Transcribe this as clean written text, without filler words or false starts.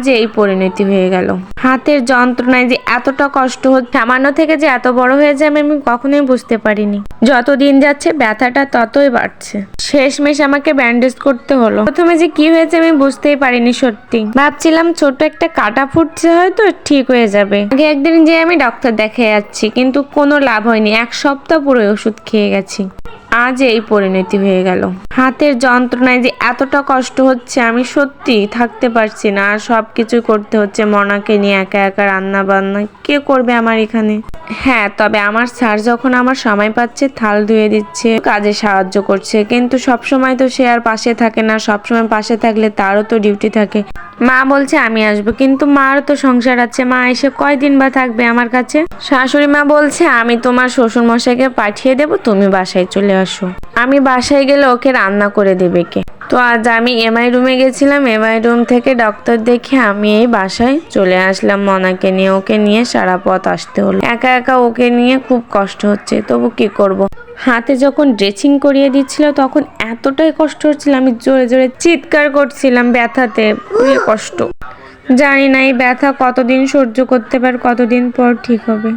যে এই পরিণতি হয়ে গেল। হাতের যন্ত্রণায় যে এতটা কষ্ট হচ্ছে, সামান্য থেকে যে এত বড় হয়ে যাবে আমি কখনোই বুঝতে পারিনি। যত দিন যাচ্ছে ব্যথাটা ততই বাড়ছে। শেষমেশ আমাকে ব্যান্ডেজ করতে হলো। প্রথমে যে কি হয়েছে আমি বুঝতেই পারিনি। সত্যি ভাবছিলাম ছোট একটা কাটা ফুটছে, হয়তো ঠিক হয়ে যাবে। আগে একদিন যে আমি ডক্টর দেখে যাচ্ছি, কিন্তু কোনো লাভ হয়নি। 1 সপ্তাহ পুরো ওষুধ খেয়ে গেছি। আজ এই পরিণতি হয়ে গেল। হাতের যন্ত্রণায় যে এতটা কষ্ট হচ্ছে আমি সত্যি থাকতে পারছি না। আর সবকিছু করতে হচ্ছে মনাকে নিয়ে, একা একা রান্না বান্না কে করবে আমার এখানে। হ্যাঁ, তবে আমার স্যার যখন আমার সময় পাচ্ছে থাল ধুয়ে দিচ্ছে, কাজে সাহায্য করছে, কিন্তু সব সময় তো সে আর পাশে থাকে না। সবসময় পাশে থাকলে তারও তো ডিউটি থাকে। মা বলছে আমি আসবো, কিন্তু মারও তো সংসার আছে। মা এসে কয়দিন বা থাকবে আমার কাছে। শাশুড়ি মা বলছে আমি তোমার শ্বশুর মশাইকে পাঠিয়ে দেবো, তুমি বাসায় চলে আসো। আমি বাসায় গেলে ওকে রান্না করে দেবে কে? তো আজ আমি এমআই রুমে গেছিলাম। এমআই রুম থেকে ডক্টর দেখে আমি এই বাসায় চলে আসলাম মনাকে নিয়ে। ওকে নিয়ে সারা পথ আসতে হলো। একা একা ওকে নিয়ে খুব কষ্ট হচ্ছে, তবু কি করব। হাতে যখন ড্রেসিং করিয়ে দিচ্ছিল তখন এতটাই কষ্ট হচ্ছিল, আমি জোরে জোরে চিৎকার করছিলাম ব্যথাতে। কষ্ট, জানি না এই ব্যথা কতদিন সহ্য করতে পার, কতদিন পর ঠিক হবে।